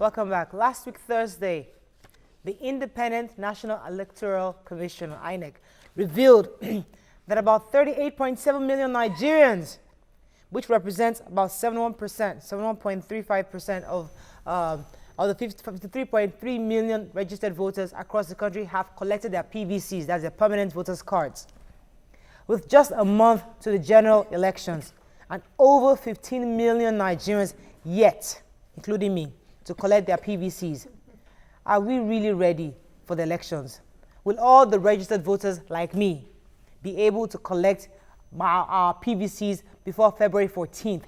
Welcome back. Last week, Thursday, the Independent National Electoral Commission, or INEC, revealed that about 38.7 million Nigerians, which represents about 71.35% of the 53.3 million registered voters across the country, have collected their PVCs, that's their permanent voters cards. With just a month to the general elections and over 15 million Nigerians yet, including me, to collect their PVCs, are we really ready for the elections? Will all the registered voters like me be able to collect our PVCs before February 14th?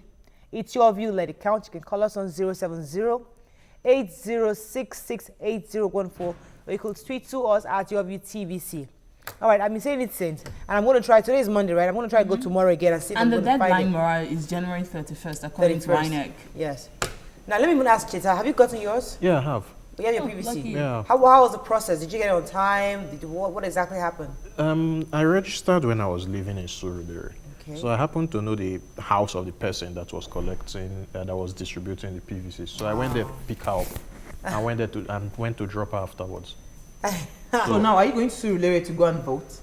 It's your view, let it count. You can call us on 070-8066-8014, or you could tweet to us at YOURVIEW TVC. All right, I've been saying it since, and I'm going to try. Today is Monday, right? I'm going to try to go tomorrow again and see. And the deadline, Mara, is January 31st, according to INEC. Yes. Now, let me even ask Cheta, have you gotten yours? Yeah, I have. You have your PVC? Lucky. Yeah. How was the process? Did you get it on time? What exactly happened? I registered when I was living in Surulere. Okay. So I happened to know the house of the person that was collecting, that was distributing the PVC. So I went there to pick her up. I went there went to drop her afterwards. So now, are you going to Surulere to go and vote?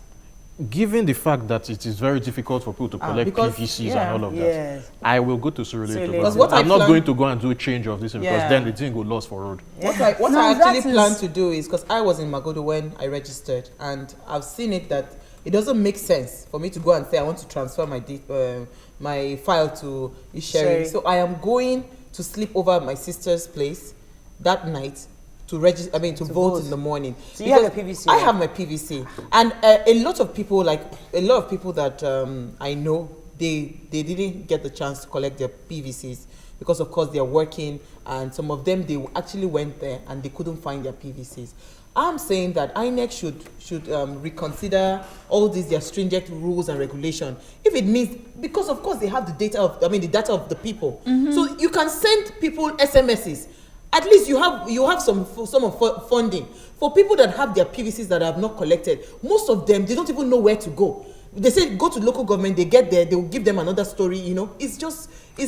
Given the fact that it is very difficult for people to collect PVCs and all of that, I will go to Surulere to vote. I'm not going to go and do a change of this because then the thing will lost for road. What I actually plan to do is, because I was in Magodo when I registered, and I've seen it that it doesn't make sense for me to go and say I want to transfer my file to Isheri. So I am going to sleep over at my sister's place that night to register. To vote in the morning. So you have your PVC? I have my PVC, and a lot of people that I know, they didn't get the chance to collect their PVCs because of course they're working, and some of them, they actually went there and they couldn't find their PVCs. I'm saying that INEC should reconsider all these their stringent rules and regulation. If it means, because of course they have the data of the data of the people, so you can send people SMSs. At least you have some funding for people that have their PVCs that have not collected. Most of them, they don't even know where to go. They say go to local government. They get there, they will give them another story. It's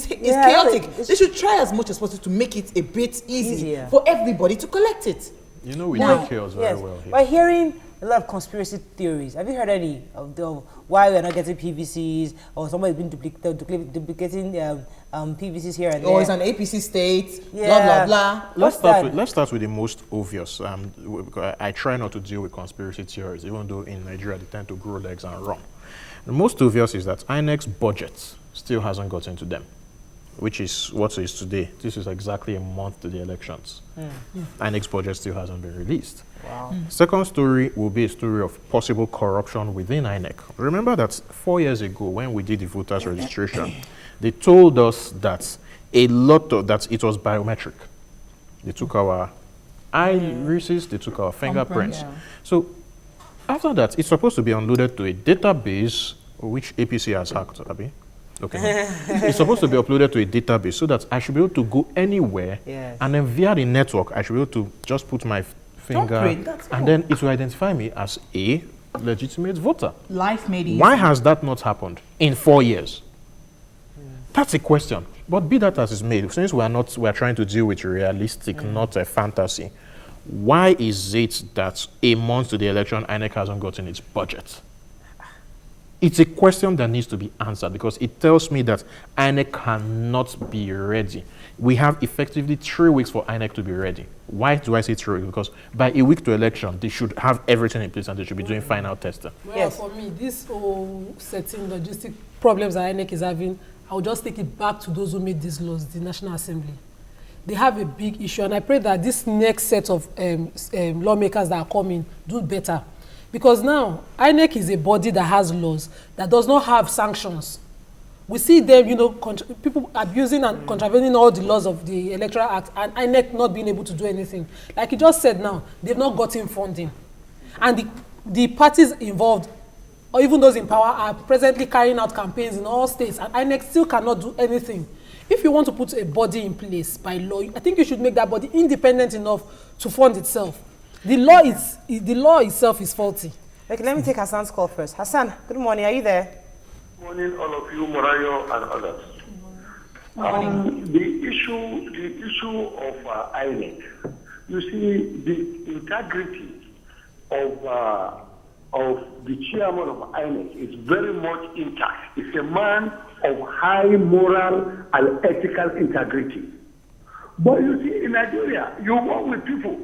chaotic. They should try as much as possible to make it a bit easier for everybody to collect it. We know chaos very well here. By hearing a lot of conspiracy theories, have you heard any of why we're not getting PVCs, or somebody's been duplicating PVCs here and there? Or it's an APC state, blah, blah, blah. Let's start with the most obvious. I try not to deal with conspiracy theories, even though in Nigeria they tend to grow legs and run. The most obvious is that INEC's budget still hasn't gotten to them, which is what is today. This is exactly a month to the elections. INEC's budget still hasn't been released. Wow. Second story will be a story of possible corruption within INEC. Remember that 4 years ago when we did the voters registration, they told us that it was biometric. They took our irises, they took our fingerprints. So after that, it's supposed to be unloaded to a database which APC has hacked, Abi. Okay. It's supposed to be uploaded to a database so that I should be able to go anywhere, and then via the network, I should be able to just put my finger, and then it will identify me as a legitimate voter. Life made easy. Why has that not happened in 4 years? That's a question. But be that as it's made, since we're trying to deal with realistic, not a fantasy, why is it that a month to the election, INEC hasn't gotten its budget? It's a question that needs to be answered, because it tells me that INEC cannot be ready. We have effectively 3 weeks for INEC to be ready. Why do I say 3 weeks? Because by a week to election, they should have everything in place and they should be doing final testing. Well, for me, this whole setting logistic problems that INEC is having, I will just take it back to those who made these laws, the National Assembly. They have a big issue, and I pray that this next set of lawmakers that are coming do better. Because now, INEC is a body that has laws, that does not have sanctions. We see them, people abusing and contravening all the laws of the Electoral Act, and INEC not being able to do anything. Like you just said now, they've not gotten funding. And the parties involved, or even those in power, are presently carrying out campaigns in all states, and INEC still cannot do anything. If you want to put a body in place by law, I think you should make that body independent enough to fund itself. The law itself is faulty. Okay, let me take Hassan's call first. Hassan, good morning. Are you there? Good morning, all of you, Morayo and others. The issue of INEC, you see, the integrity of the chairman of INEC is very much intact. It's a man of high moral and ethical integrity. But you see, in Nigeria, you work with people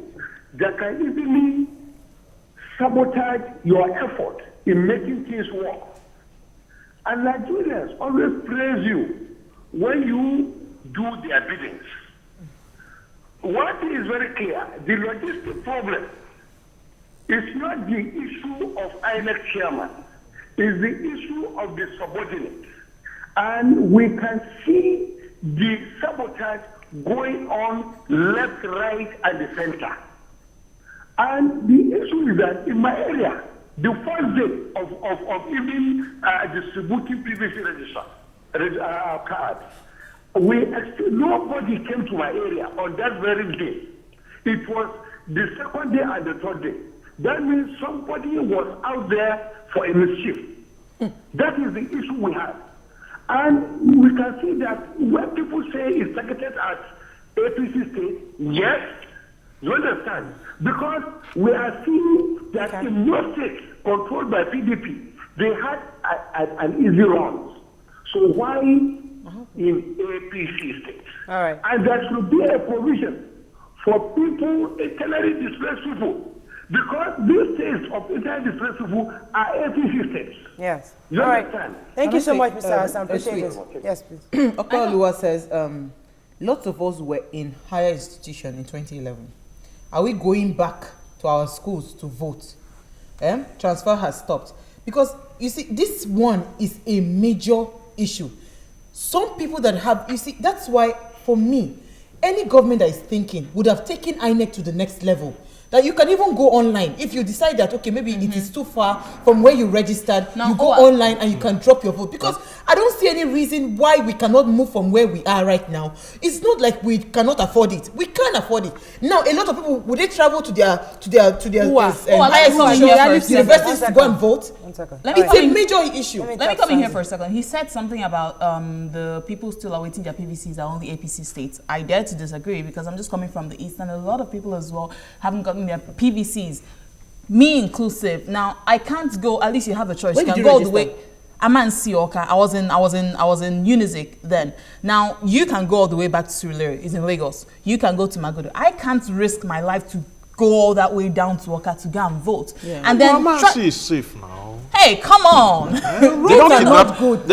that can easily sabotage your effort in making things work. And Nigerians always praise you when you do their biddings. One thing is very clear, the logistic problem is not the issue of INEC chairman, it's the issue of the subordinates. And we can see the sabotage going on left, right, and the center. And the issue is that in my area, the first day of even distributing PVC register cards, nobody came to my area on that very day. It was the second day and the third day. That means somebody was out there for a mischief. That is the issue we have. And we can see that when people say it's targeted at APC state, yes, you understand? Because we are seeing that in most states controlled by PDP, they had an easy run. So why in APC states? All right. And there should be a provision for people, internally displaced people, because these states of internally displaced people are APC states. Yes. You All right. understand? Thank you so much, Mr. um, Hassan. Appreciate it. Yes, please. Okpalaluwa says, lots of us were in higher institution in 2011. Are we going back to our schools to vote? Transfer has stopped. Because, you see, this one is a major issue. Some people that have, you see, that's why, for me, any government that is thinking would have taken INEC to the next level. That you can even go online. If you decide that, okay, maybe it is too far from where you registered, you go online and you can drop your vote. Because I don't see any reason why we cannot move from where we are right now. It's not like we cannot afford it. We can afford it. Now, a lot of people, would they travel to their higher universities to go and vote? It's a major issue. Let me come in here for a second. He said something about the people still awaiting their PVCs are only APC states. I dare to disagree because I'm just coming from the East and a lot of people as well haven't gotten their PVCs, me inclusive. Now I can't go. At least you have a choice. You can go all the way. I'm in Sioka. I was in Unizik then. Now you can go all the way back to Surulere. It's in Lagos. You can go to Magodo. I can't risk my life to go all that way down to Oka to go and vote. Yeah. And then Mansi is safe now. Hey, come on! They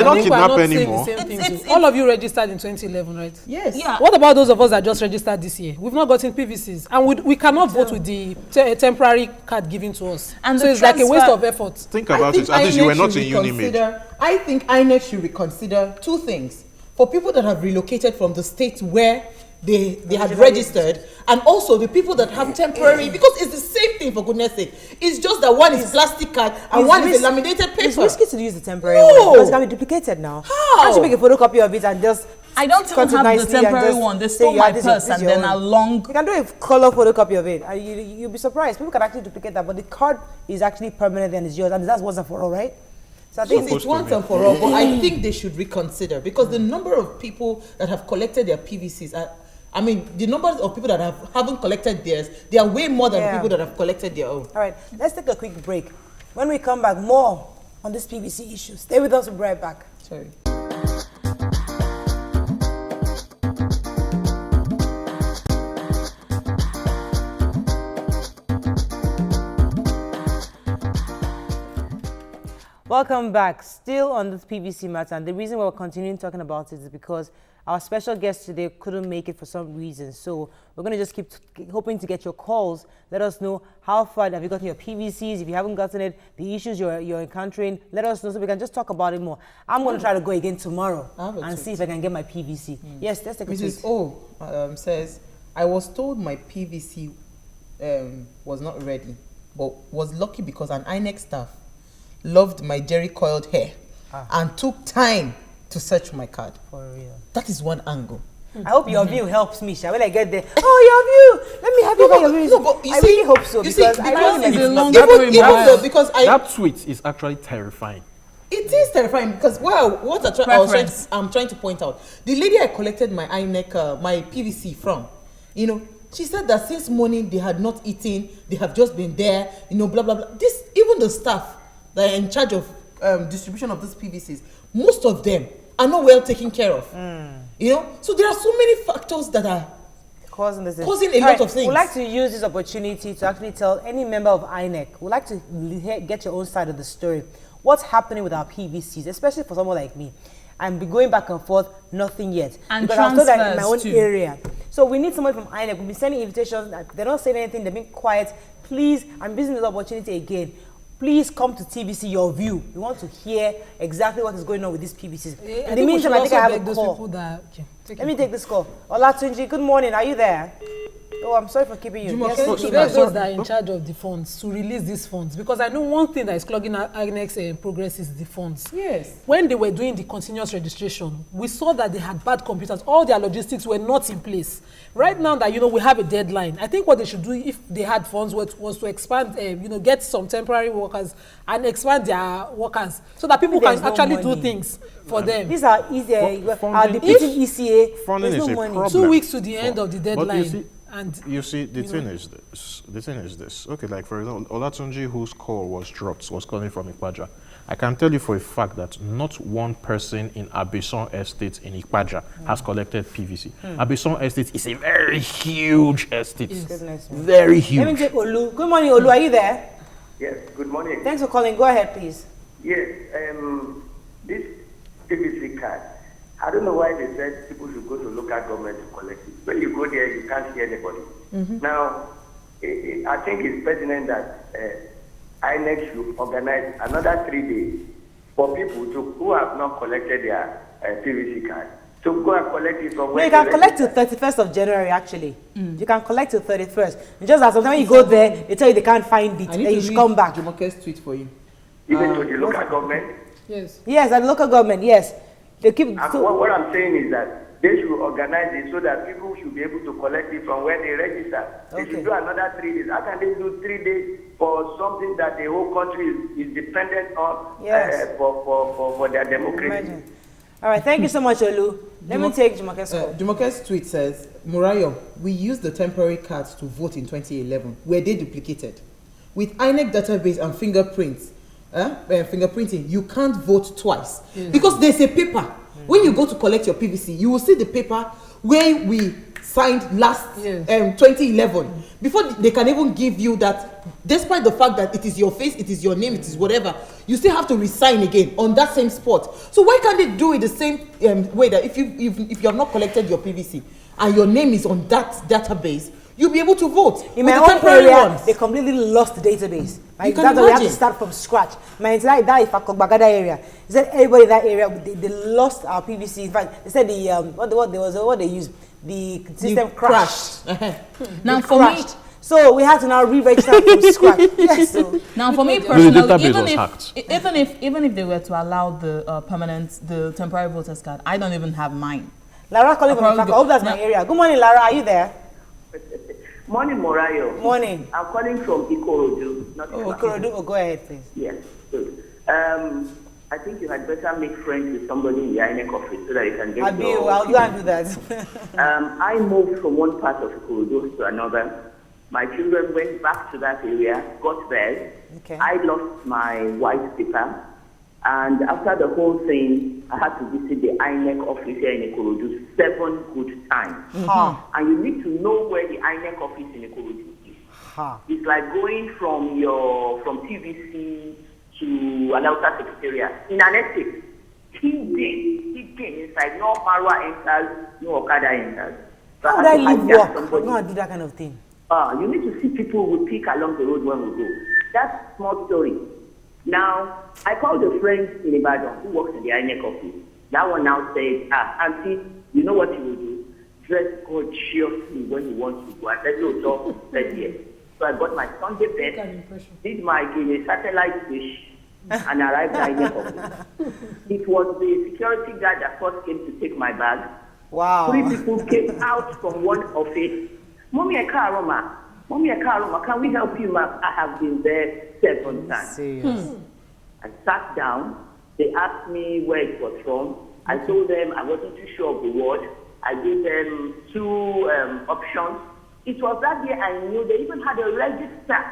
don't kidnap anymore. All of you registered in 2011, right? Yes. Yeah. What about those of us that just registered this year? We've not gotten PVCs, and we cannot vote with the temporary card given to us. And so it's like a waste of effort. Think about it. At least you were not in Unimate. I think INEC should reconsider two things. For people that have relocated from the states where they had registered, and also the people that have temporary, because it's the same thing, for goodness sake. It's just that one is plastic card and one is a laminated paper. It's risky to use the temporary one because it can be duplicated now. How? Can't you make a photocopy of it and just I don't even have the temporary one. They stole my purse and then a long... You can do a color photocopy of it. You'll be surprised. People can actually duplicate that, but the card is actually permanent and it's yours, and that's once and for all, right? So I think it's once and for all, but I think they should reconsider, because the number of people that have collected their PVCs are, I mean, the number of people that haven't collected theirs, they are way more than the people that have collected their own. All right, let's take a quick break. When we come back, more on this PVC issue. Stay with us, we'll be right back. Sorry. Welcome back. Still on this PVC matter, and the reason why we're continuing talking about it is because our special guest today couldn't make it for some reason. So we're going to just keep hoping to get your calls. Let us know how far have you gotten your PVCs. If you haven't gotten it, the issues you're encountering, let us know so we can just talk about it more. I'm going to try to go again tomorrow and see if I can get my PVC. Yes, let's take a tweet. Mrs. O says, I was told my PVC was not ready, but was lucky because an INEC staff loved my jerry-coiled hair and took time to search my card. For real. That is one angle. I hope your view helps me, Sha. When I get there, your view. Let me have your view. No, but I really hope so, because I know it's a long because That tweet is actually terrifying. It is terrifying because, well, what I'm trying to point out, the lady I collected my INEC, my PVC from, you know, she said that since morning they had not eaten, they have just been there, you know, blah, blah, blah. This, even the staff that are in charge of distribution of these PVCs, most of them are not well taken care of. You know, so there are so many factors that are causing a lot of things. We'd like to use this opportunity to actually tell any member of INEC, we'd like to get your own side of the story. What's happening with our PVCs, especially for someone like me? I'm going back and forth, nothing yet. And because I'm told that in my own too. area. So we need someone from INEC. We've been sending invitations. They're not saying anything. They're being quiet. Please, I'm using this opportunity again. Please come to TVC Your View. We want to hear exactly what is going on with these PVCs. Yeah, In the meantime, I think I have a call. Let Let me take this call. Olatunji, good morning. Are you there? Oh, I'm sorry for keeping you. Jumoke, Yes, to beg those that are in charge of the funds to release these funds, because I know one thing that is clogging INEC's progress is the funds. Yes. When they were doing the continuous registration, we saw that they had bad computers. All their logistics were not in place. Right now that, you know, we have a deadline, I think what they should do if they had funds was to expand, you know, get some temporary workers and expand their workers so that people can actually do things for them. These are easier. Our Funding- deputy ECA, funding there's is no a money. problem. 2 weeks to the end of the But deadline. And you see, the thing is this. Okay, like for example, Olatunji, whose call was dropped, was calling from Ikpaja. I can tell you for a fact that not one person in Abison Estate in Ikpaja has collected PVC. Abison Estate is a very huge estate. Goodness me. Very huge. Let me take Olu. Good morning, Olu. Are you there? Yes, good morning. Thanks for calling. Go ahead, please. Yes, this PVC card, I don't know why they said people should go to local government to collect it. When you go there, you can't see anybody. Now, I think it's pertinent that INEC should organize another 3 days for people who have not collected their PVC card to go and collect it from No, where you can they collect till 31st of January, actually. You can collect till 31st. It's just that sometimes when you go there, they tell you they can't find it, I and need you to should read come back. Jumoke's tweet for you. even to the local government. yes. Yes, and local government, yes. They keep... And what I'm saying is that they should organize it so that people should be able to collect it from where they register. They Okay. should do another 3 days. How can they do 3 days for something that the whole country is dependent on Yes. for their democracy? Imagine. All right, thank you so much, Olu. Let me take Jumoke's call. Jumoke's tweet says, Murayo, we used the temporary cards to vote in 2011. Were they duplicated? With INEC database and fingerprinting, you can't vote twice. Because there's a paper. When you go to collect your PVC, you will see the paper where we signed last 2011. Before they can even give you that, despite the fact that it is your face, it is your name, it is whatever, you still have to resign again on that same spot. So why can't they do it the same way that if you have not collected your PVC and your name is on that database, you'll be able to vote? In with my the own temporary area, ones. they completely lost the database. You can That's why we have to imagine. start from scratch. My entire Bagada area, they said everybody in that area, they lost our PVC. In fact, they said what they used, the system crashed. Now It for me, crashed. So we had to now re-register from scratch. Yes, so now for me The personally, database was hacked. even if they were to allow the temporary voters card, I don't even have mine. Lara calling from probably Ifaka. I hope that's my area. Good morning, Lara. Are you there? Morning, Morayo. Morning. I'm calling from Ikorodu. Not Ikorodu. Oh, go ahead, please. Yes, good. I think you had better make friends with somebody in the INEC office so that you can get I'll go and do that. I moved from one part of Ikorodu to another. My children went back to that area, got there. Okay. I lost my white paper. And after the whole thing, I had to visit the INEC office here in Ikorodu 7 good times. And you need to know where the INEC office in Ikorodu is. It's like going from TVC to Alauta Secretariat in an estate. Hidden inside. No Marwa enters, no Okada enters. So How would had I to leave hijack work? somebody. I'm not do that kind of thing. You need to see people who pick along the road when we go. That's a small story. Now, I called a friend in Ibadan who works in the INEC office. That one now said, Auntie, you know what you will do? Dress gorgeously when you want to go. I said, no, so said yes. So I got my Sunday best, did my Guinea satellite dish, and arrived at the INEC office. It was the security guard that first came to take my bag. Wow. 3 people came out from one office. Mommy Ekaroma, can we help you, ma'am? I have been there 7 times. Serious. I sat down. They asked me where it was from. I told them I wasn't too sure of the word. I gave them two options. It was that day I knew they even had a register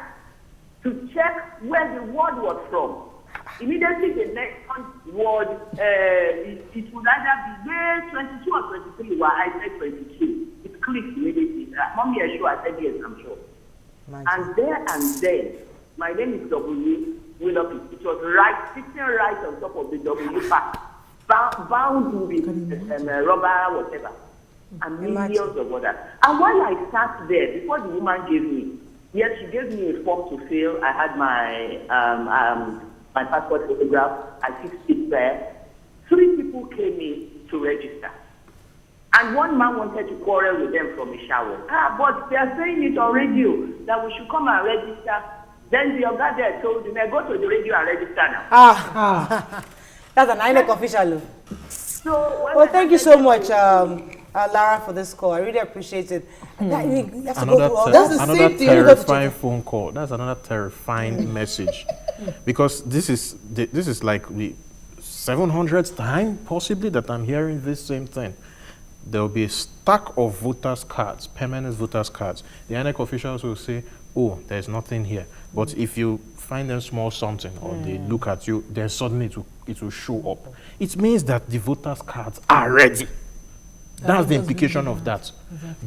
to check where the word was from. Immediately the next word, it would either be year 22 or 23, while I said 22. It clicked immediately. Mommy, are you sure? I said yes, I'm sure. And there and then, my name is W. Willoughby. It was right, sitting right on top of the W pack, bound with rubber, whatever, and millions of others. And while I sat there, before the woman gave me, yes, she gave me a form to fill. I had my passport photograph. I fixed it there. 3 people came in to register. And one man wanted to quarrel with them from a shower. But they are saying it on radio that we should come and register. Then the other there told him, go to the radio and register now. That's an INEC official. So, well, thank you so much, Lara, for this call. I really appreciate it. Another terrifying phone call. That's another terrifying message. Because this is like the 700th time, possibly, that I'm hearing this same thing. There will be a stack of voters' cards, permanent voters' cards. The INEC officials will say, oh, there's nothing here. But if you find them small something or they look at you, then suddenly it will show up. It means that the voters' cards are ready. That's the implication of that.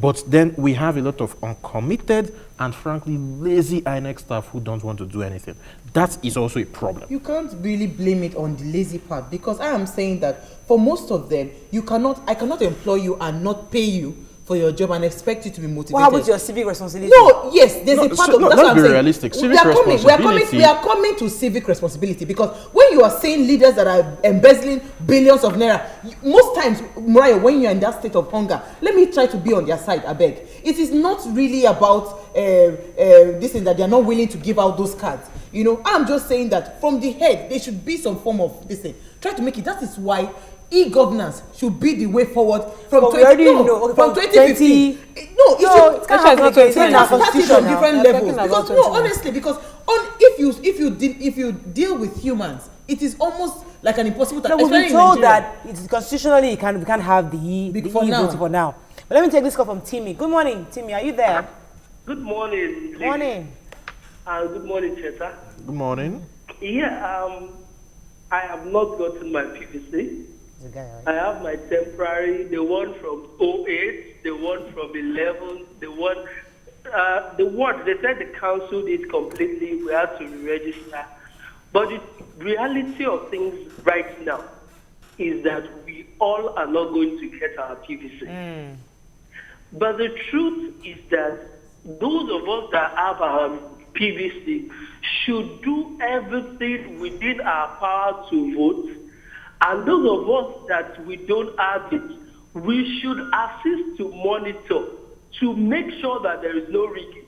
But then we have a lot of uncommitted and frankly lazy INEC staff who don't want to do anything. That is also a problem. You can't really blame it on the lazy part, because I am saying that for most of them, I cannot employ you and not pay you for your job and expect you to be motivated. What happened to your civic responsibility? No, yes, there's a part of that's what I'm saying. Realistic. Civic responsibility. We are coming to civic responsibility, because when you are seeing leaders that are embezzling billions of naira, most times, Mariah, when you're in that state of hunger, let me try to be on their side, I beg. It is not really about this thing that they are not willing to give out those cards. You know, I'm just saying that from the head, there should be some form of this thing. Try to make it. That is why e-governance should be the way forward from 2015. No, it's not 20. It's on different levels. Because no, honestly, because if you deal with humans, it is almost like an impossible task. No, we've been told that it's constitutionally we can't have the e-voting for now. But let me take this call from Timmy. Good morning, Timmy. Are you there? Good morning. Good morning. Good morning, Cheta. Good morning. Yeah, I have not gotten my PVC. I have my temporary, the one from 08, the one from 11, the one, they said the council did completely, we had to re-register. But the reality of things right now is that we all are not going to get our PVC. But the truth is that those of us that have our PVC should do everything within our power to vote. And those of us that we don't have it, we should assist to monitor, to make sure that there is no rigging.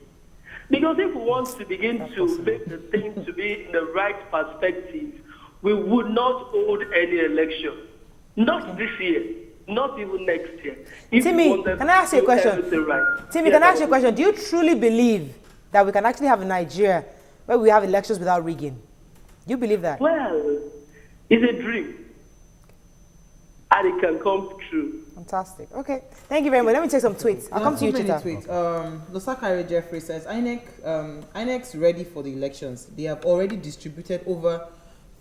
Because if we want to begin to make the thing to be in the right perspective, we would not hold any election. Not this year, not even next year. Timmy, can I ask you a question? Timmy, can I ask you a question? Do you truly believe that we can actually have a Nigeria where we have elections without rigging? Do you believe that? Well, it's a dream. And it can come true. Fantastic. Okay. Thank you very much. Let me take some tweets. I'll come to you, Chita. Losakari Jeffrey says, INEC's ready for the elections. They have already distributed over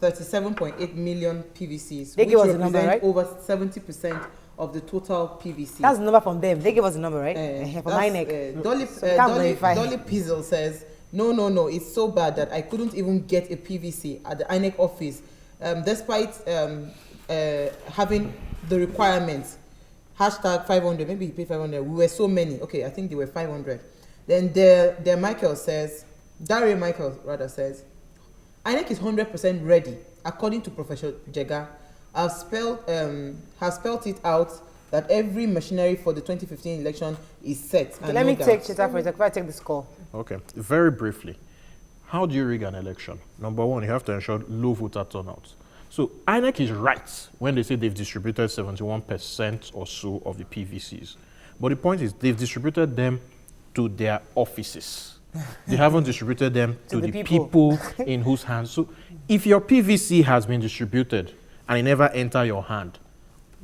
37.8 million PVCs, they which gave us the number, right? over 70% of the total PVC. That's the number from them. They gave us the number, right? From INEC. Dolly Pizzle says, no, it's so bad that I couldn't even get a PVC at the INEC office, despite having the requirements. Hashtag 500, maybe he paid 500. We were so many. Okay, I think they were 500. Then Dare Michael says, Dario Michael rather says, INEC is 100% ready, according to Professor Jega. Has spelled it out that every machinery for the 2015 election is set. Okay, let me take Cheta for a second. I take this call. Okay, very briefly. How do you rig an election? Number one, you have to ensure low voter turnout. So INEC is right when they say they've distributed 71% or so of the PVCs. But the point is they've distributed them to their offices. They haven't distributed them to the people in whose hands. So if your PVC has been distributed, and it never enter your hand,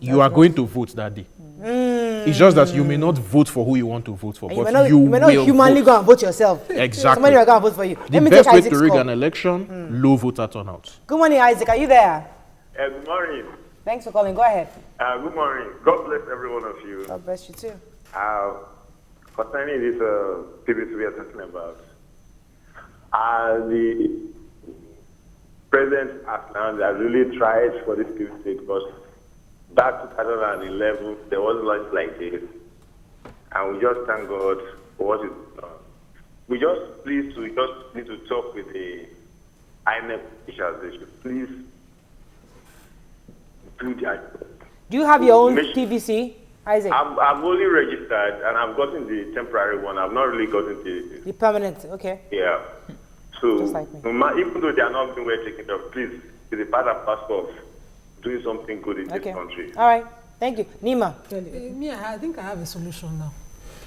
you are going to vote that day. It's just that you may not vote for who you want to vote for, And but you may not will humanly vote. go and vote yourself. Exactly. Somebody will go and vote for you. The Let me best take way Isaac's to rig call. an election, low voter turnout. Good morning, Isaac. Are you there? Good morning. Thanks for calling. Go ahead. Good morning. God bless every one of you. God bless you too. Concerning this PBC we are talking about, the president has really tried for this PBC because back 2011 there was much like this, and we just thank God for what is done. We just need to talk with the INEC officials. They should please do that. Do you have your own PVC, Isaac? I've only registered and I've gotten the temporary one. I've not really gotten the permanent, okay. Yeah. So, just like me. Even though they are not being well taken care of, please, it's a part and parcel of doing something good in this country. All right. Thank you. Nima. I think I have a solution now.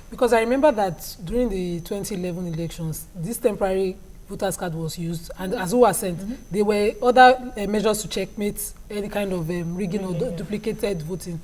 Because I remember that during the 2011 elections, this temporary voters card was used, and as we were sent, there were other measures to checkmate any kind of rigging or duplicated voting.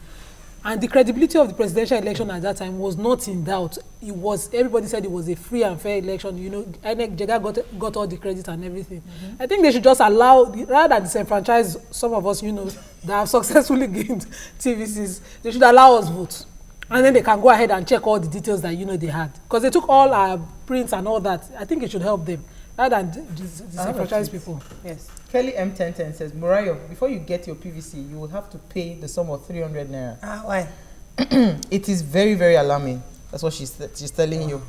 And the credibility of the presidential election at that time was not in doubt. Everybody said it was a free and fair election. You know, INEC Jega got all the credit and everything. I think they should just allow, rather than disenfranchise some of us, that have successfully gained TVCs, they should allow us vote. And then they can go ahead and check all the details that they had. Because they took all our prints and all that. I think it should help them, rather than disenfranchise people. Yes. Kelly M1010 says, Morayo, before you get your PVC, you will have to pay the sum of 300 naira. Why? It is very, very alarming. That's what she's telling you.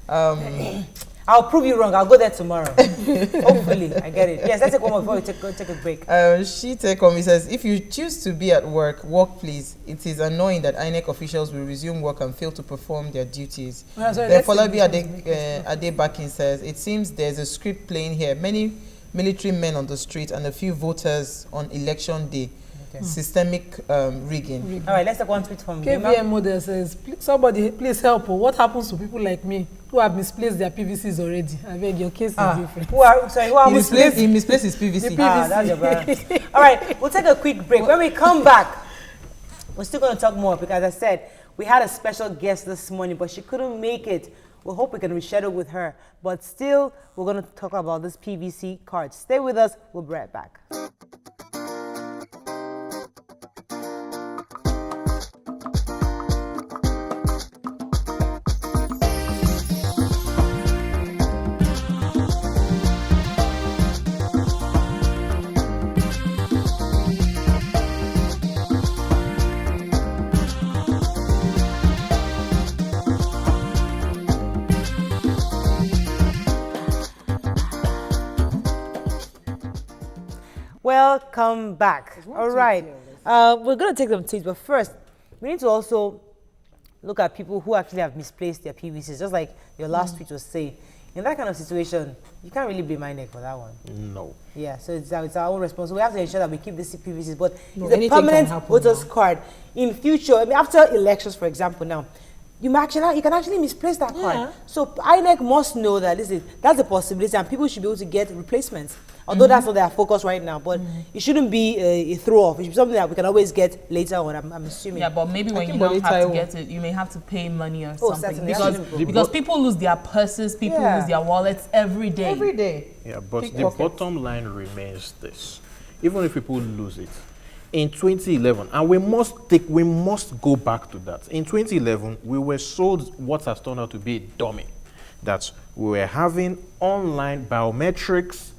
I'll prove you wrong. I'll go there tomorrow. Hopefully, I get it. Yes, let's take one more before we take a break. She says, if you choose to be at work, please. It is annoying that INEC officials will resume work and fail to perform their duties. Then Folabi Ade Bakin says, it seems there's a script playing here. Many military men on the street and a few voters on election day. Okay. Systemic rigging. All right, let's take one tweet from KVM model says, somebody please help. What happens to people like me who have misplaced their PVCs already? I beg, your case is different. Who are misplaced? He misplaced his PVC. The PVC. That's your brand. All right, we'll take a quick break. When we come back, we're still going to talk more because, as I said, we had a special guest this morning, but she couldn't make it. We hope we can reschedule with her. But still, we're going to talk about this PVC card. Stay with us. We'll be right back. Welcome back. All right. We're going to take some tweets, but first, we need to also look at people who actually have misplaced their PVCs, just like your last tweet was saying. In that kind of situation, you can't really blame INEC for that one. No. Yeah, so it's our own responsibility. We have to ensure that we keep these PVCs, but it's a permanent voters card. In future, after elections, for example, now, you can actually misplace that card. So INEC must know that that's a possibility, and people should be able to get replacements. Although that's not their focus right now, but it shouldn't be a throw-off. It should be something that we can always get later on, I'm assuming. Yeah, but maybe when you don't have to get it, you may have to pay money or something. Because people lose their purses, people lose their wallets every day. Every day. Yeah, but the bottom line remains this. Even if people lose it, in 2011, and we must go back to that. In 2011, we were sold what has turned out to be a dummy. That we were having online biometrics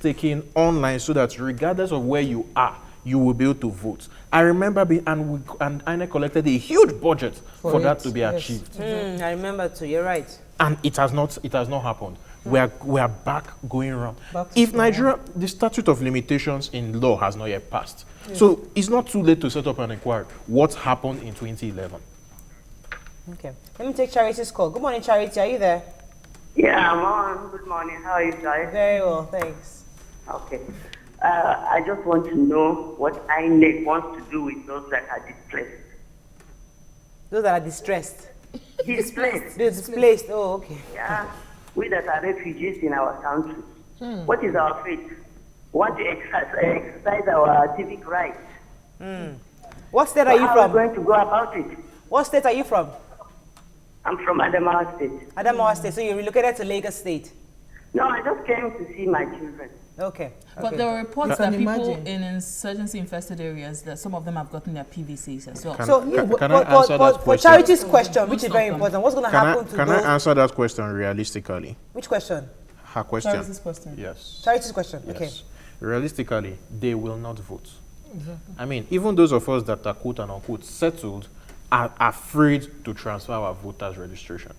taken online so that regardless of where you are, you will be able to vote. I remember and INEC collected a huge budget for that to be achieved. I remember too, you're right. And it has not happened. We are back going around. If Nigeria, the statute of limitations in law has not yet passed. So it's not too late to set up an inquiry. What happened in 2011? Okay. Let me take Charity's call. Good morning, Charity. Are you there? Yeah, I'm on. Good morning. How are you guys? Very well, thanks. Okay. I just want to know what INEC wants to do with those that are displaced. Those that are distressed? Displaced. Displaced. Oh, okay. Yeah. We that are refugees in our country. What is our fate? want to exercise our civic rights. What state are you How are from? we going to go about it? What state are you from? I'm from Adamawa State. Adamawa State. So you relocated to Lagos State. No, I just came to see my children. Okay. But there were reports Can that people imagine. in insurgency-infested areas, that some of them have gotten their PVCs as well. Can I answer that for question? Charity's question, which is Most very of them. important, what's going to happen to Can those? I answer that question realistically? Which question? Her question. Charity's question. Yes. Charity's question. Okay. Yes. Realistically, they will not vote. I mean, even those of us that are quote and unquote settled are afraid to transfer our voters' registration.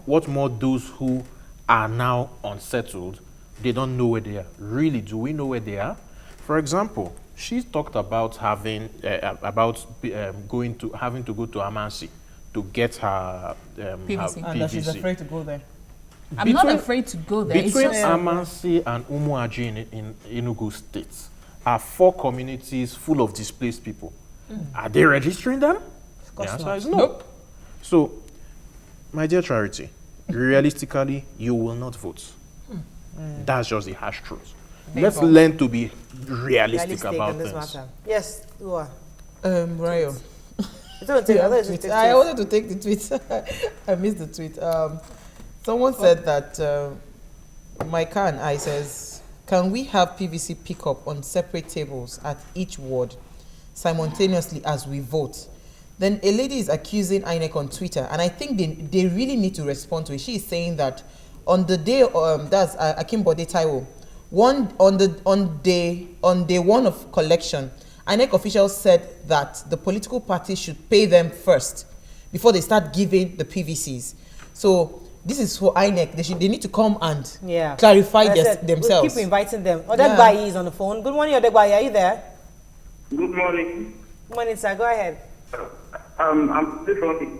What more those who are now unsettled, they don't know where they are. Really, do we know where they are? For example, she talked about having having to go to Amansi to get her PVC. her And that she's PVC. afraid to go there. I'm not afraid to go there. It's Between just, Amansi and Umuaji in Enugu State are 4 communities full of displaced people. Are they registering them? The answer is no. Nope. So, my dear Charity, realistically, you will not vote. That's just the harsh truth. Let's learn to be realistic about in this things. matter. Yes, you are. Rayo. It's going to take, I thought it was just I wanted to take the tweet. I missed the tweet. Someone said that Mike and I says, can we have PVC pick up on separate tables at each ward simultaneously as we vote? Then a lady is accusing INEC on Twitter, and I think they really need to respond to it. She is saying that on the day, that's Akimbode Taiwo, on day one of collection, INEC officials said that the political parties should pay them first before they start giving the PVCs. So this is for INEC. They need to come and clarify themselves. We'll keep inviting them. Odegbayi is on the phone. Good morning, Odegbayi. Are you there? Good morning. Good morning, sir. Go ahead. I'm still talking.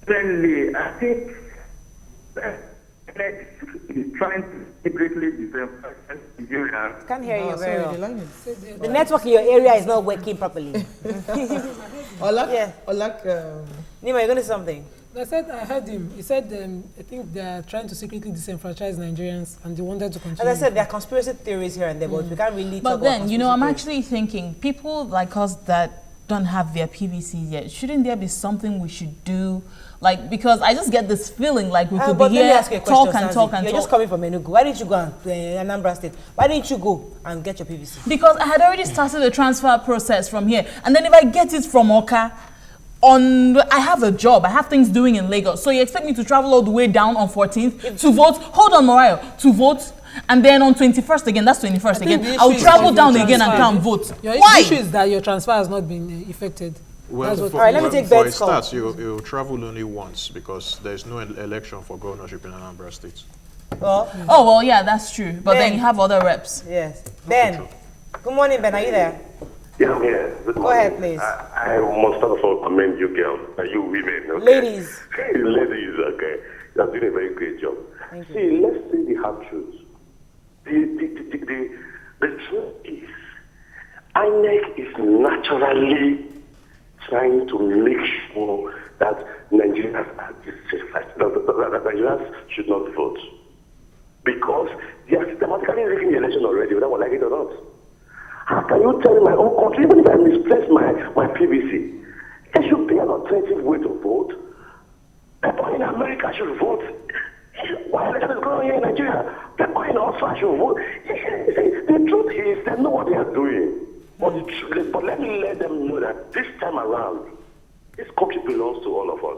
Certainly, I think is trying to secretly defend Nigerians. Can't hear you very well. The The network in your area is not working properly. Nima, you're going to say something? I said, I heard him. He said, I think they are trying to secretly disenfranchise Nigerians and they wanted to continue. As I said, there are conspiracy theories here and there, but we can't really talk but about then, you know, I'm conspiracy actually thinking, people like us that don't have their PVCs yet, shouldn't there be something we should do? Like, because I just get this feeling like we could be here, talk and talk and You're talk. just coming from Enugu. Why didn't you go and Anambra State? Why didn't you go and get your PVC? Because I had already started the transfer process from here. And then if I get it from Oka, I have a job, I have things doing in Lagos. So you expect me to travel all the way down on 14th to vote? Hold on, Mariah, to vote. And then on 21st again, that's 21st again, I'll travel down again and come vote. Why? The issue is that your transfer has not been effected. Well, all right, let me take Ben's call. For a start, you travel only once because there's no election for governorship in Anambra State. Well, oh, well, yeah, that's true. But then Ben. you have other reps. Yes. Ben. Good morning, Ben. Are you there? Yeah, I'm here. Good Go morning. ahead, please. I must first of all commend you girls, you women. Okay? Ladies. Ladies, okay. You're doing a very great job. Thank you. See, let's say the hard truth. The truth is, INEC is naturally trying to make sure that Nigerians are dissatisfied, that Nigerians should not vote. Because they are systematically rigging the election already, whether we like it or not. How can you tell my own country, even if I misplace my PVC, there should be an alternative way to vote? People in America should vote. Why election is going on here in Nigeria? People in Austria should vote. The truth is, they know what they are doing. But let me let them know that this time around, this country belongs to all of us.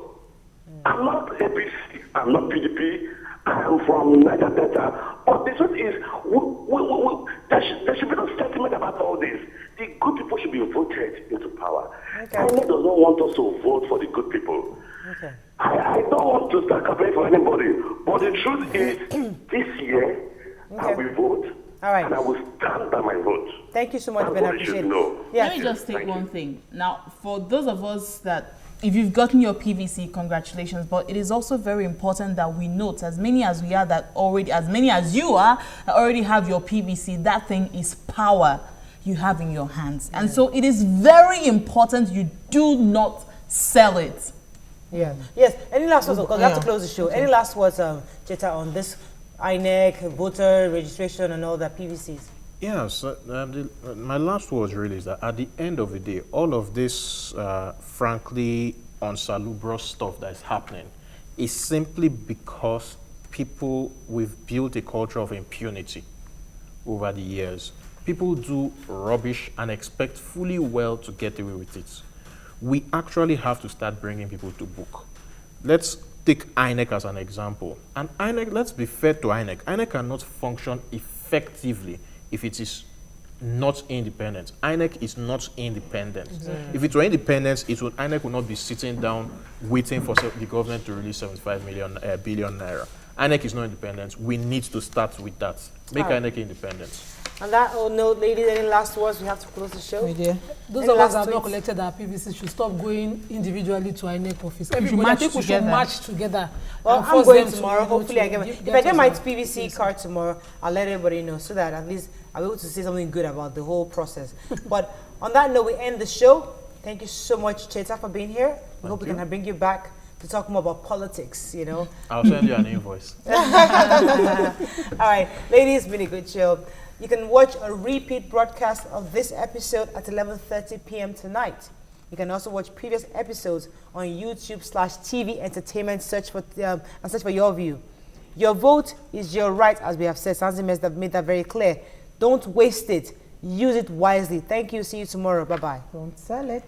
I'm not APC, I'm not PDP, I'm from Niger Delta. But the truth is, there should be no sentiment about all this. The good people should be voted into power. Okay. INEC does not want us to vote for the good people. Okay. I don't want to start campaigning for anybody. But the truth is, this year, I will vote. All right. And I will stand by my vote. Thank you so much, That's Ben. I what you appreciate should it. know. Yeah. Let me just state Thank one you. thing. Now, for those of us that, if you've gotten your PVC, congratulations. But it is also very important that we note, as many as we are that already, as many as you are that already have your PVC, that thing is power you have in your hands. And so it is very important you do not sell it. Yeah. Yes. Any last words? Because we have to close the show. Any last words, Cheta, on this INEC, voter registration, and all that PVCs? Yes, my last words really is that at the end of the day, all of this, frankly, unsalubrious stuff that is happening is simply because we've built a culture of impunity over the years. People do rubbish and expect fully well to get away with it. We actually have to start bringing people to book. Let's take INEC as an example. And INEC, let's be fair to INEC. INEC cannot function effectively if it is not independent. INEC is not independent. If it were independent, INEC would not be sitting down waiting for the government to release 75 billion naira. INEC is not independent. We need to start with that. Make INEC independent. On that note, ladies, any last words? We have to close the show. Those of us that have not collected our PVC should stop going individually to INEC office. Everybody should match together. Well, I'm going tomorrow. Hopefully, if I get my PVC card tomorrow, I'll let everybody know so that at least I'll be able to say something good about the whole process. But on that note, we end the show. Thank you so much, Cheta, for being here. We hope we can bring you back to talk more about politics, you know. I'll send you an invoice. All right, ladies, it's been a good show. You can watch a repeat broadcast of this episode at 11:30 p.m. tonight. You can also watch previous episodes on YouTube/TV Entertainment. Search for YOURVIEW. Your vote is your right, as we have said. Sanzi have made that very clear. Don't waste it. Use it wisely. Thank you. See you tomorrow. Bye-bye. Don't sell it.